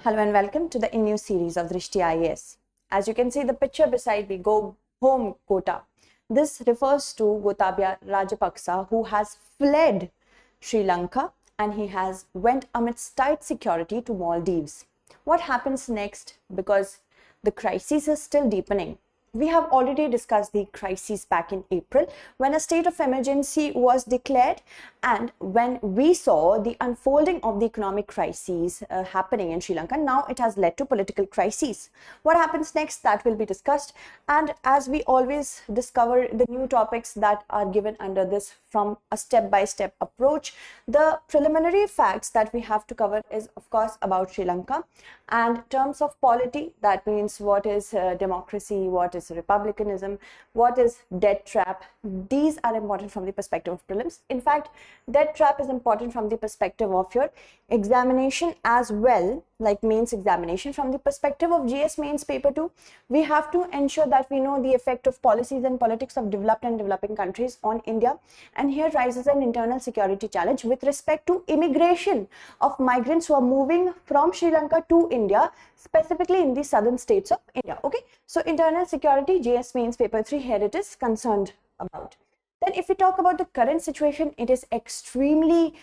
Hello and welcome to the new series of Drishti IAS. As you can see the picture beside me, go home quota. This refers to Gotabaya Rajapaksa, who has fled Sri Lanka and he has went amidst tight security to Maldives. What happens next? Because the crisis is still deepening. We have already discussed the crisis back in April when a state of emergency was declared and when we saw the unfolding of the economic crises happening in Sri Lanka. Now it has led to political crises. What happens next? That will be discussed. And as we always discover the new topics that are given under this from a step-by-step approach, the preliminary facts that we have to cover is of course about Sri Lanka and terms of polity. That means what is democracy, what is republicanism, what is debt trap. These are important from the perspective of prelims. In fact, debt trap is important from the perspective of your examination as well, like mains examination. From the perspective of GS mains paper 2, we have to ensure that we know the effect of policies and politics of developed and developing countries on India. And here rises an internal security challenge with respect to immigration of migrants who are moving from Sri Lanka to India, specifically in the southern states of India. Okay, so internal security, GS mains paper 3, here it is concerned about. Then if we talk about the current situation, it is extremely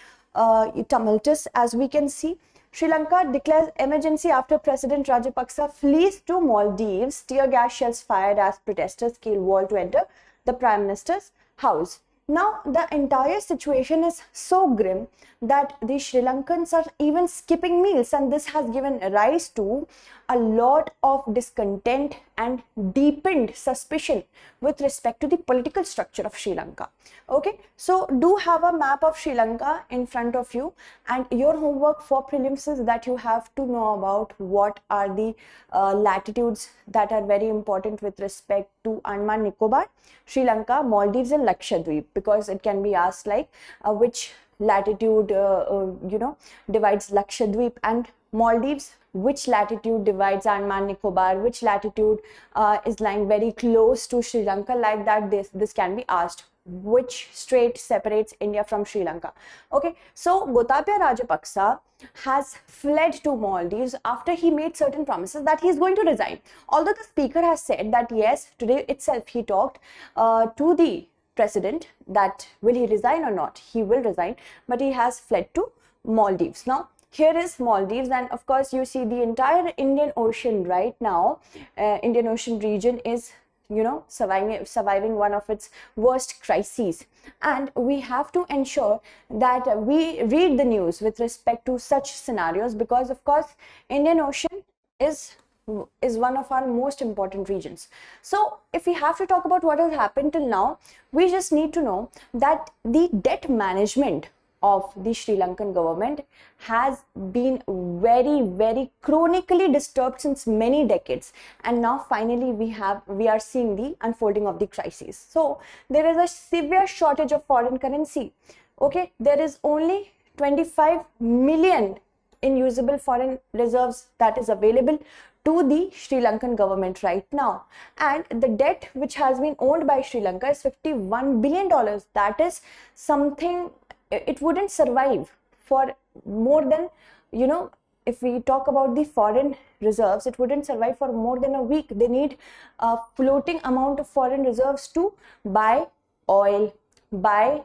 tumultuous. As we can see, Sri Lanka declares emergency after President Rajapaksa flees to Maldives. Tear gas shells fired as protesters scale wall to enter the Prime Minister's house. Now, the entire situation is so grim that the Sri Lankans are even skipping meals, and this has given rise to a lot of discontent and deepened suspicion with respect to the political structure of Sri Lanka. Okay, so do have a map of Sri Lanka in front of you, and your homework for prelims is that you have to know about what are the latitudes that are very important with respect to Andaman Nicobar, Sri Lanka, Maldives and Lakshadweep, because it can be asked like which latitude divides Lakshadweep and Maldives, which latitude divides Andaman Nicobar, which latitude is lying very close to Sri Lanka. Like that, this can be asked. Which strait separates India from Sri Lanka? Okay, so Gotabaya Rajapaksa has fled to Maldives after he made certain promises that he is going to resign. Although the speaker has said that yes, today itself he talked to the president that will he resign or not. He will resign, but he has fled to Maldives. Now, here is Maldives, and of course you see the entire Indian Ocean right now. Indian Ocean region is surviving one of its worst crises, and we have to ensure that we read the news with respect to such scenarios, because of course Indian Ocean is one of our most important regions. So if we have to talk about what has happened till now, we just need to know that the debt management of the Sri Lankan government has been very chronically disturbed since many decades, and now finally we are seeing the unfolding of the crisis. So there is a severe shortage of foreign currency. Okay, there is only 25 million in usable foreign reserves that is available to the Sri Lankan government right now, and the debt which has been owned by Sri Lanka is $51 billion. That is something it wouldn't survive for more than, if we talk about the foreign reserves, it wouldn't survive for more than a week. They need a floating amount of foreign reserves to buy oil, buy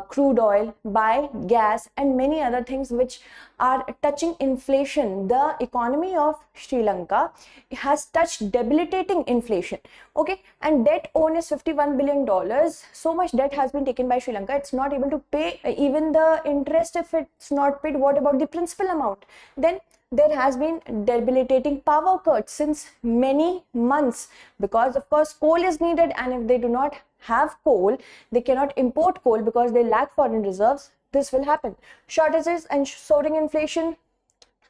crude oil, buy gas and many other things which are touching inflation. The economy of Sri Lanka has touched debilitating inflation. Okay, and debt owned is $51 billion. So much debt has been taken by Sri Lanka, it's not able to pay even the interest. If it's not paid, what about the principal amount? Then there has been debilitating power cuts since many months, because of course coal is needed, and if they do not have coal, they cannot import coal because they lack foreign reserves. This will happen. Shortages and soaring inflation.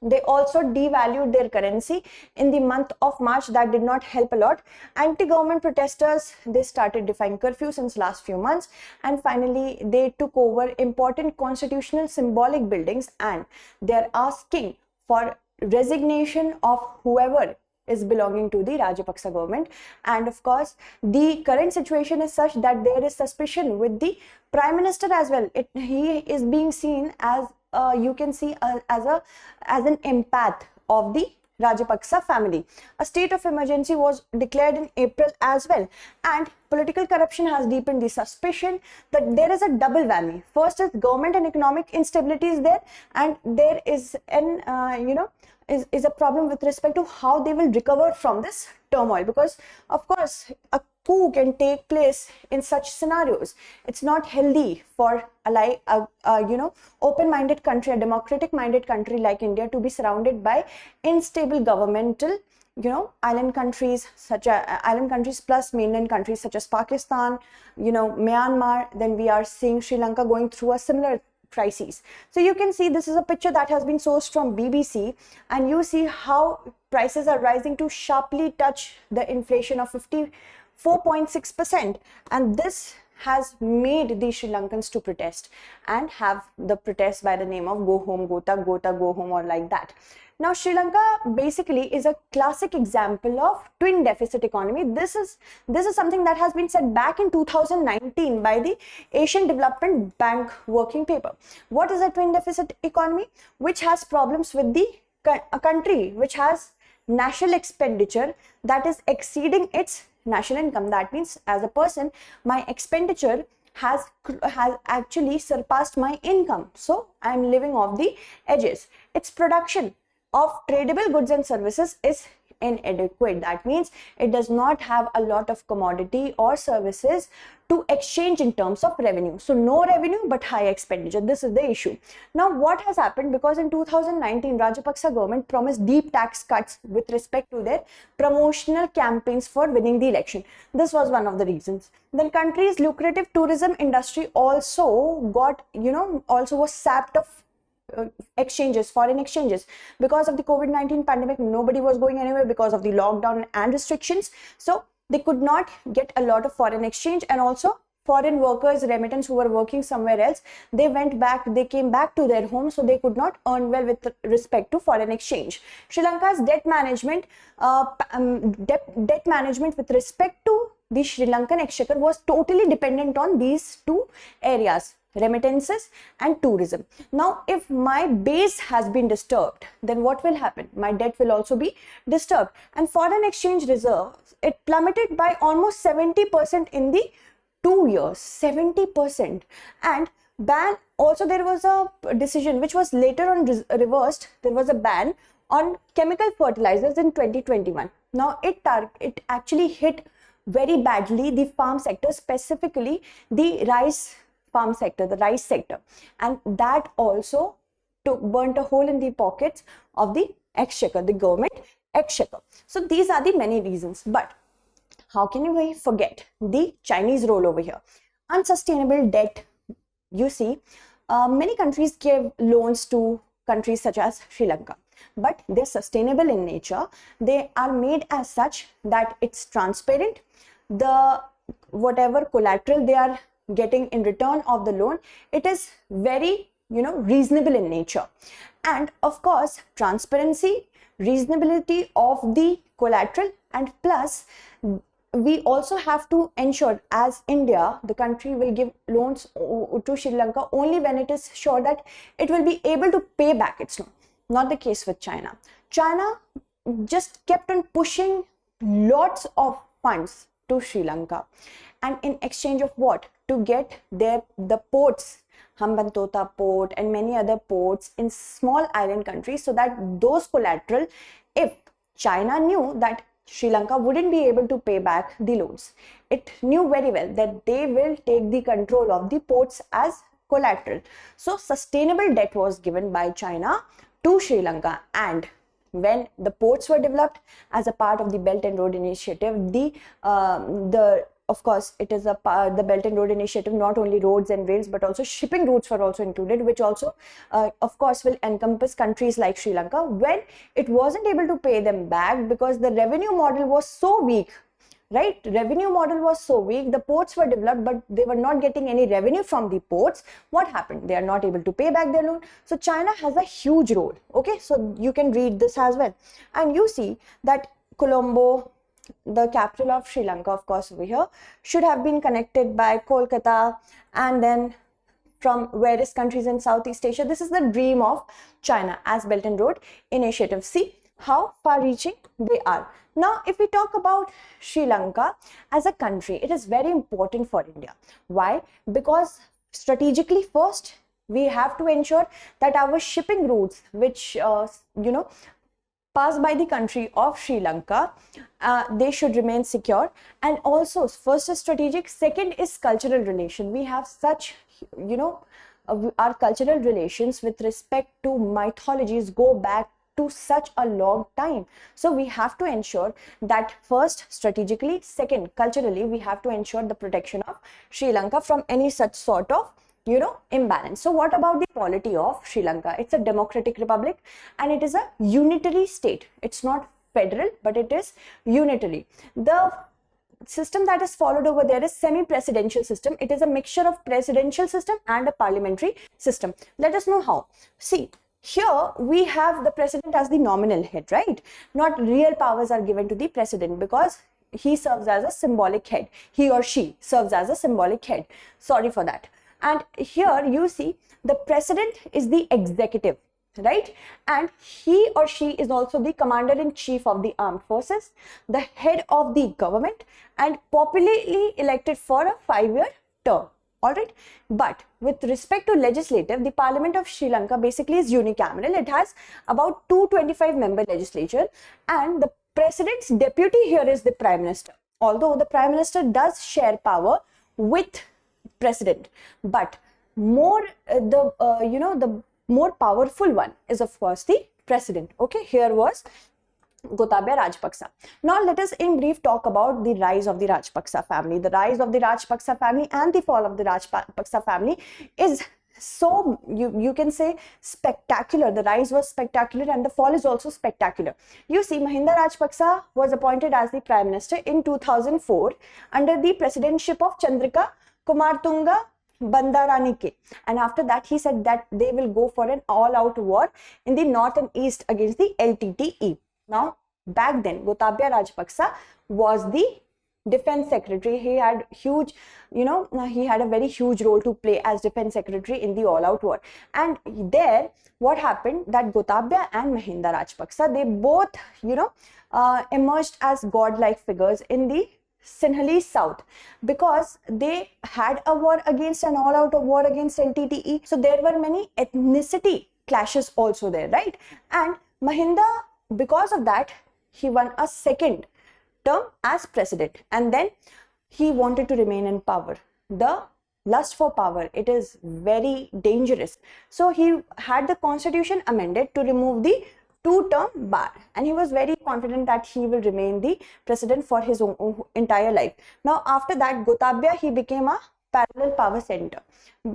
They also devalued their currency in the month of March. That did not help a lot. Anti-government protesters, they started defying curfew since last few months, and finally they took over important constitutional symbolic buildings, and they're asking for resignation of whoever is belonging to the Rajapaksa government. And of course the current situation is such that there is suspicion with the Prime Minister as well. He is being seen as you can see as an empath of the Rajapaksa family. A state of emergency was declared in April as well, and political corruption has deepened the suspicion that there is a double whammy. First is government and economic instability is there, and there is an is a problem with respect to how they will recover from this turmoil, because of course a coup can take place in such scenarios. It's not healthy for a open-minded country, a democratic-minded country like India, to be surrounded by unstable governmental island countries plus mainland countries such as Pakistan, Myanmar. Then we are seeing Sri Lanka going through a similar crises. So you can see this is a picture that has been sourced from BBC, and you see how prices are rising to sharply touch the inflation of 54.6%, and this has made the Sri Lankans to protest and have the protest by the name of Go Home Gota, Go Home, or like that. Now, Sri Lanka basically is a classic example of twin deficit economy. This is something that has been said back in 2019 by the Asian Development Bank working paper. What is a twin deficit economy? Which has problems with a country which has national expenditure that is exceeding its national income. That means, as a person, my expenditure has actually surpassed my income, so I am living off the edges. Its production of tradable goods and services is inadequate. That means it does not have a lot of commodity or services to exchange in terms of revenue. So no revenue but high expenditure. This is the issue. Now what has happened, because in 2019 Rajapaksa government promised deep tax cuts with respect to their promotional campaigns for winning the election. This was one of the reasons. Then country's lucrative tourism industry also got also was sapped of foreign exchanges. Because of the COVID-19 pandemic, nobody was going anywhere because of the lockdown and restrictions, so they could not get a lot of foreign exchange. And also foreign workers, remittance, who were working somewhere else, they came back to their home, so they could not earn well with respect to foreign exchange. Sri Lanka's debt management with respect to the Sri Lankan exchequer was totally dependent on these two areas: remittances and tourism. Now, if my base has been disturbed, then what will happen? My debt will also be disturbed. And foreign exchange reserves, it plummeted by almost 70% in the 2 years, 70%. And ban, also there was a decision which was later on reversed. There was a ban on chemical fertilizers in 2021. Now, it actually hit very badly the farm sector, specifically the rice sector, and that also burnt a hole in the pockets of the exchequer, the government exchequer. So these are the many reasons. But how can we forget the Chinese role over here? Unsustainable debt. You see, many countries give loans to countries such as Sri Lanka, but they're sustainable in nature. They are made as such that it's transparent. Whatever collateral they are getting in return of the loan, it is very reasonable in nature. And of course, transparency, reasonability of the collateral, and plus we also have to ensure, as India, the country will give loans to Sri Lanka only when it is sure that it will be able to pay back its loan. Not the case with China. China just kept on pushing lots of funds to Sri Lanka, and in exchange of what? To get the ports, Hambantota port and many other ports in small island countries, so that those collateral, if China knew that Sri Lanka wouldn't be able to pay back the loans, it knew very well that they will take the control of the ports as collateral. So sustainable debt was given by China to Sri Lanka. And when the ports were developed as a part of the Belt and Road Initiative, of course, it is the Belt and Road Initiative, not only roads and rails, but also shipping routes were also included, which also, of course, will encompass countries like Sri Lanka. When it wasn't able to pay them back because the revenue model was so weak, right? Revenue model was so weak, the ports were developed, but they were not getting any revenue from the ports. What happened? They are not able to pay back their loan. So China has a huge role. Okay, so you can read this as well. And you see that Colombo, the capital of Sri Lanka, of course, over here, should have been connected by Kolkata, and then from various countries in Southeast Asia. This is the dream of China as Belt and Road Initiative. See how far-reaching they are. Now, if we talk about Sri Lanka as a country, it is very important for India. Why? Because strategically, first, we have to ensure that our shipping routes, which pass by the country of Sri Lanka, they should remain secure. And also, first is strategic, second is cultural relation. We have such, our cultural relations with respect to mythologies go back to such a long time. So we have to ensure that first strategically, second culturally, we have to ensure the protection of Sri Lanka from any such sort of imbalance. So what about the polity of Sri Lanka? It's a democratic republic and it is a unitary state. It's not federal, but it is unitary. The system that is followed over there is semi-presidential system. It is a mixture of presidential system and a parliamentary system. Let us know how. See, here we have the president as the nominal head, right? Not real powers are given to the president because he serves as a symbolic head. He or she serves as a symbolic head. Sorry for that. And here you see the president is the executive, right? And he or she is also the commander-in-chief of the armed forces, the head of the government, and popularly elected for a 5-year term. All right. But with respect to legislative, the Parliament of Sri Lanka basically is unicameral. It has about 225 member legislature, and the president's deputy here is the prime minister. Although the prime minister does share power with president, but more the more powerful one is of course the president. Okay, here was 𝐃𝐫𝐢𝐬𝐧𝐥𝐶 Rajapaksa. Now let us in brief talk about the rise of the Rajpaksa family. The rise of the Rajpaksa family and the fall of the Rajpaksa family is so, you can say, spectacular. The rise was spectacular and the fall is also spectacular. You see, Mahinda Rajapaksa was appointed as the prime minister in 2004 under the presidentship of Chandrika Kumartunga Bandaranaike, and after that he said that they will go for an all-out war in the north and east against the LTTE. Now, back then, 𝐃𝐫𝐢𝐬𝐧𝐥𝐶 Rajapaksa was the defense secretary. He had huge, he had a very huge role to play as defense secretary in the all-out war. And there, what happened that 𝐃𝐫𝐢𝐬𝐧𝐥𝐶 and Mahinda Rajapaksa, they both, emerged as godlike figures in the Sinhalese south because they had a war against an all-out war against LTTE. So there were many ethnicity clashes also there, right? And Mahinda, because of that, he won a second term as president, and then he wanted to remain in power. The lust for power, it is very dangerous. So he had the constitution amended to remove the 2-term bar, and he was very confident that he will remain the president for his own entire life. Now after that, 𝐃𝐫𝐢𝐬𝐧𝐥𝐶, he became a parallel power center,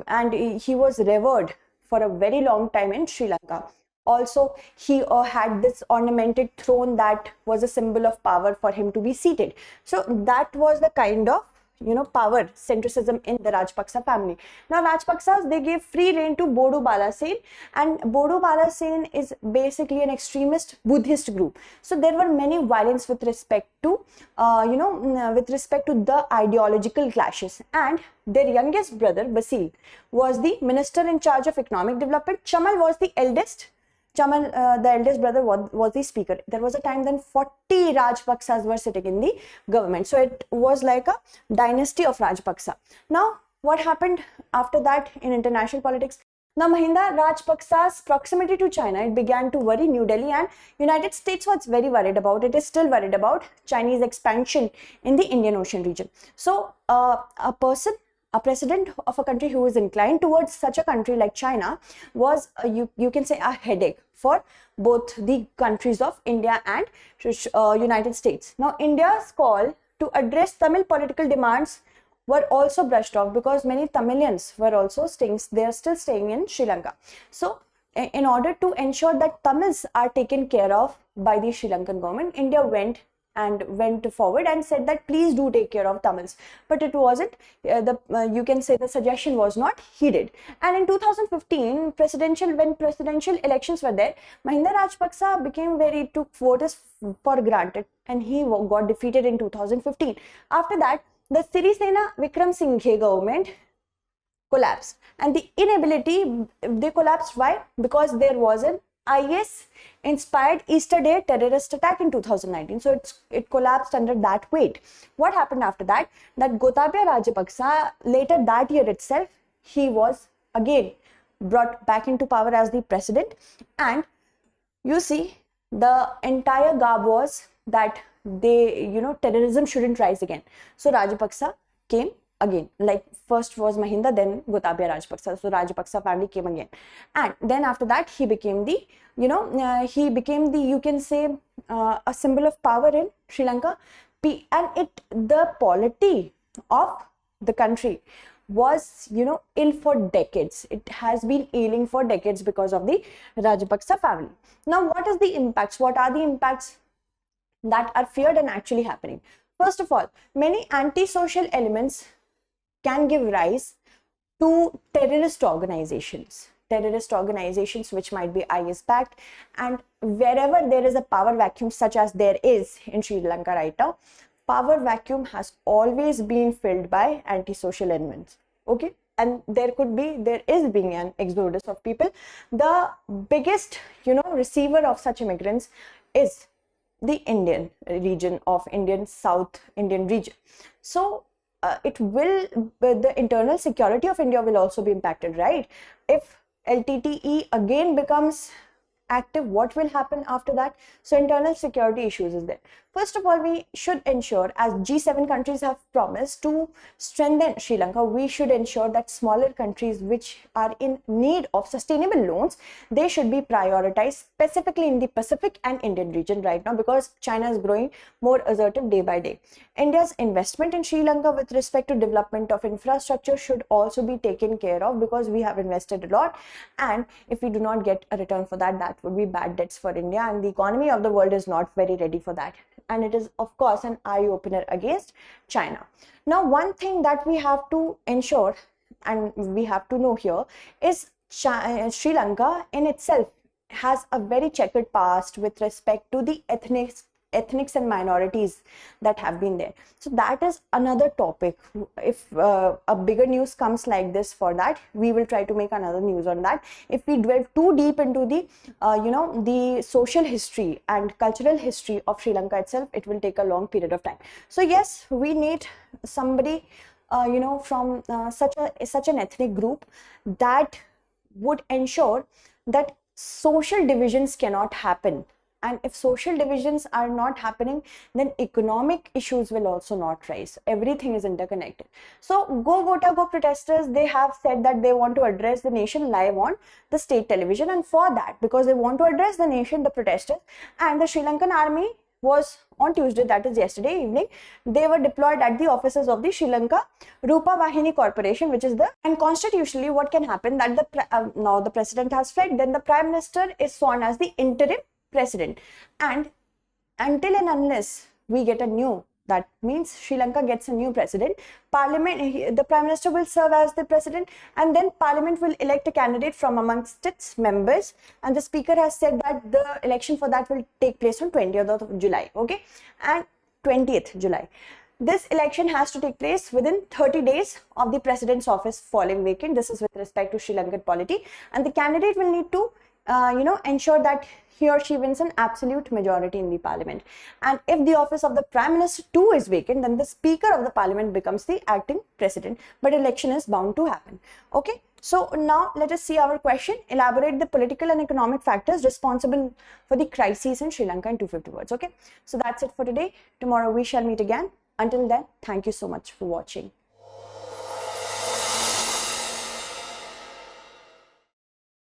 and he was revered for a very long time in Sri Lanka. Also, he had this ornamented throne that was a symbol of power for him to be seated. So that was the kind of power centricism in the Rajpaksa family. Now Rajpaksas, they gave free rein to Bodu Balasen, and Bodu Balasen is basically an extremist Buddhist group. So there were many violence with respect to the ideological clashes, and their youngest brother Basil was the minister in charge of economic development. Chamal was the eldest. The eldest brother was the speaker. There was a time then 40 Rajpaksas were sitting in the government. So it was like a dynasty of Rajpaksa. Now, what happened after that in international politics? Now, Mahinda Rajapaksa's proximity to China, it began to worry New Delhi, and United States was very worried about, it is still worried about Chinese expansion in the Indian Ocean region. So, a president of a country who is inclined towards such a country like China was, you can say, a headache for both the countries of India and United States. Now, India's call to address Tamil political demands were also brushed off because many Tamilians were also staying, they are still staying in Sri Lanka. So, in order to ensure that Tamils are taken care of by the Sri Lankan government, India went forward and said that please do take care of Tamils, but it wasn't, you can say the suggestion was not heeded. And in 2015, when presidential elections were there, Mahinda Rajapaksa took voters for granted, and he got defeated in 2015. After that, the Sirisena Vikram Singhe government collapsed. And the inability, they collapsed. Why? Because there was an IS inspired Easter Day terrorist attack in 2019. So it collapsed under that weight. What happened after that? That Gotabaya Rajapaksa, later that year itself, he was again brought back into power as the president. And you see, the entire garb was that they, terrorism shouldn't rise again. So Rajapaksa came again. Like first was Mahinda, then Gotabaya Rajapaksa. So Rajapaksa family came again. And then after that, he became the, you can say, a symbol of power in Sri Lanka. And the polity of the country was, ill for decades. It has been ailing for decades because of the Rajapaksa family. Now, what is the impacts? What are the impacts that are feared and actually happening? First of all, many anti-social elements can give rise to terrorist organizations which might be IS backed, and wherever there is a power vacuum such as there is in Sri Lanka right now, power vacuum has always been filled by anti-social elements. Okay, and there is being an exodus of people. The biggest receiver of such immigrants is the Indian region of South Indian region. So the internal security of India will also be impacted, right? If LTTE again becomes active, what will happen after that? So internal security issues is there. First of all, we should ensure, as G7 countries have promised to strengthen Sri Lanka, we should ensure that smaller countries which are in need of sustainable loans, they should be prioritized, specifically in the Pacific and Indian region right now, because China is growing more assertive day by day. India's investment in Sri Lanka with respect to development of infrastructure should also be taken care of, because we have invested a lot, and if we do not get a return for that, that would be bad debts for India, and the economy of the world is not very ready for that. And it is, of course, an eye-opener against China. Now, one thing that we have to ensure and we have to know here is Sri Lanka in itself has a very checkered past with respect to the ethnics and minorities that have been there. So that is another topic. If a bigger news comes like this, for that we will try to make another news on that. If we delve too deep into the the social history and cultural history of Sri Lanka itself, it will take a long period of time. So yes, we need somebody from such an ethnic group that would ensure that social divisions cannot happen. And if social divisions are not happening, then economic issues will also not rise. Everything is interconnected. So Go Vota Go protesters, they have said that they want to address the nation live on the state television. And for that, because they want to address the nation, the protesters, and the Sri Lankan army was on Tuesday, that is yesterday evening, they were deployed at the offices of the Sri Lanka Rupa Vahini Corporation, which is and constitutionally what can happen, that now the president has fled, then the prime minister is sworn as the interim president, and until and unless we get a new, that means Sri Lanka gets a new president, parliament, the prime minister will serve as the president, and then parliament will elect a candidate from amongst its members, and the speaker has said that the election for that will take place on 20th of July, okay, and 20th July. This election has to take place within 30 days of the president's office falling vacant. This is with respect to Sri Lankan polity, and the candidate will need to ensure that he or she wins an absolute majority in the parliament. And if the office of the prime minister too is vacant, then the speaker of the parliament becomes the acting president, but election is bound to happen. Okay, so now let us see our question. Elaborate the political and economic factors responsible for the crises in Sri Lanka in 250 words. Okay, so that's it for today. Tomorrow we shall meet again. Until then, thank you so much for watching.